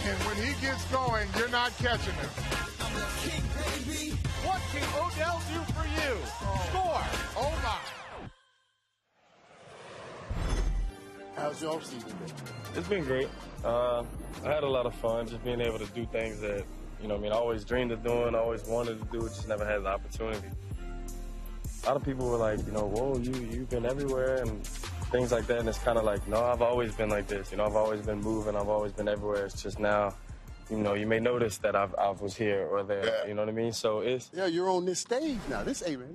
And when he gets going, you're not catching him. What can Odell do for you? Score! Oh, my. How's your offseason been? It's been great. I had a lot of fun just being able to do things that, I always dreamed of doing, always wanted to do, just never had the opportunity. A lot of people were like, whoa, you've been everywhere and things like that. And it's kind of like, no, I've always been like this. I've always been moving. I've always been everywhere. It's just now, you may notice that I was here or there. Yeah. You know what I mean? So it's... Yeah, you're on this stage now. Listen,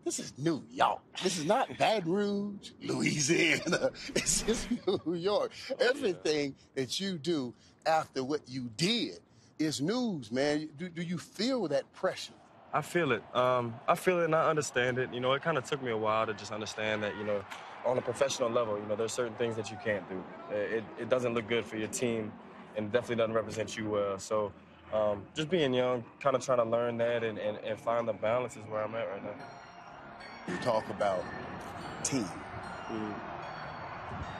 this is New York. This is not Baton Rouge, Louisiana. It's just New York. Everything that you do after what you did is news, man. Do you feel that pressure? I feel it. I feel it and I understand it. It kind of took me a while to just understand that, on a professional level, there's certain things that you can't do. It doesn't look good for your team and definitely doesn't represent you well. So just being young, kind of trying to learn that and find the balance is where I'm at right now. You talk about team.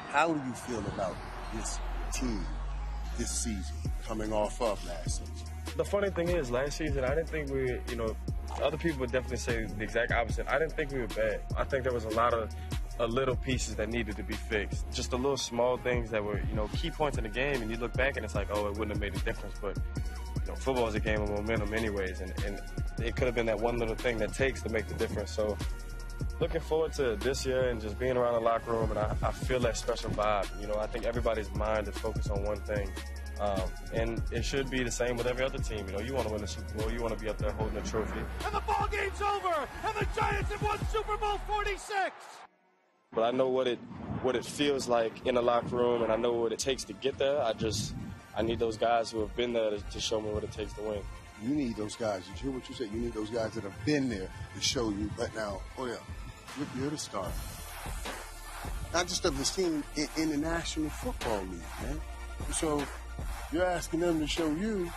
How do you feel about this team this season, coming off of last season? The funny thing is, last season, I didn't think we, other people would definitely say the exact opposite. I didn't think we were bad. I think there was a lot of little pieces that needed to be fixed. Just the little small things that were, key points in the game, and you look back and it's like, oh, it wouldn't have made a difference. But, football is a game of momentum anyways, and it could have been that one little thing that takes to make the difference. So looking forward to this year and just being around the locker room, and I feel that special vibe. I think everybody's mind is focused on one thing. And it should be the same with every other team. You want to win the Super Bowl. You want to be up there holding a trophy. And the ball game's over, and the Giants have won Super Bowl 46. But I know what it feels like in the locker room, and I know what it takes to get there. I need those guys who have been there to show me what it takes to win. You need those guys. Did you hear what you said? You need those guys that have been there to show you. But now, you're the star. Not just of this team in the National Football League, man. So you're asking them to show you.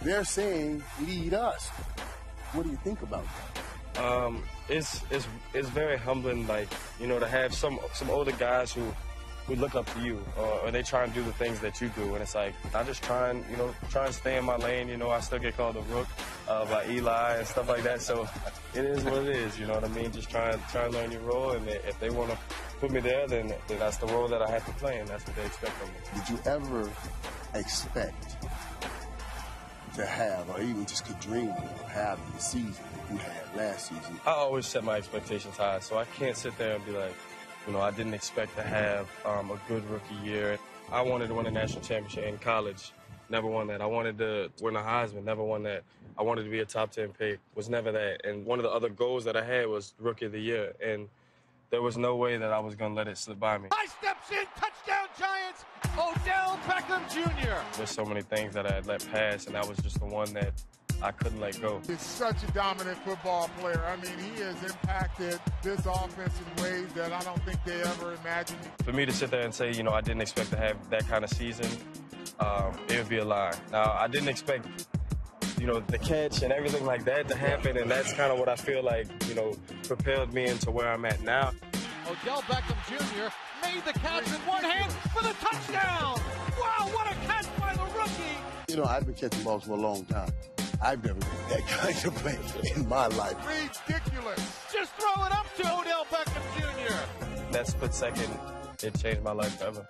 They're saying, lead us. What do you think about that? It's very humbling, to have some older guys who look up to you, or they try and do the things that you do, and it's like, I just try and stay in my lane. I still get called a rook by Eli and stuff like that, so it is what it is, you know what I mean? Just try and learn your role, and if they want to put me there, then that's the role that I have to play, and that's what they expect from me. Did you ever expect to have, or even just could dream of having the season that you had last season? I always set my expectations high, so I can't sit there and be like, I didn't expect to have a good rookie year. I wanted to win a national championship in college. Never won that. I wanted to win a Heisman. Never won that. I wanted to be a top 10 pick. Was never that. And one of the other goals that I had was Rookie of the Year. And there was no way that I was going to let it slip by me. High steps in. Touchdown, Giants. Odell Beckham Jr. There's so many things that I had let pass, and that was just the one that I couldn't let go. He's such a dominant football player. I mean, he has impacted this offense in ways that I don't think they ever imagined. For me to sit there and say, I didn't expect to have that kind of season, it would be a lie. Now, I didn't expect, the catch and everything like that to happen, and that's kind of what I feel like, propelled me into where I'm at now. Odell Beckham Jr. made the catch in one hand for the touchdown. Wow, what a catch by the rookie. I've been catching balls for a long time. I've never been that kind of player in my life. Ridiculous. Just throw it up to Odell Beckham Jr. That split second, it changed my life forever.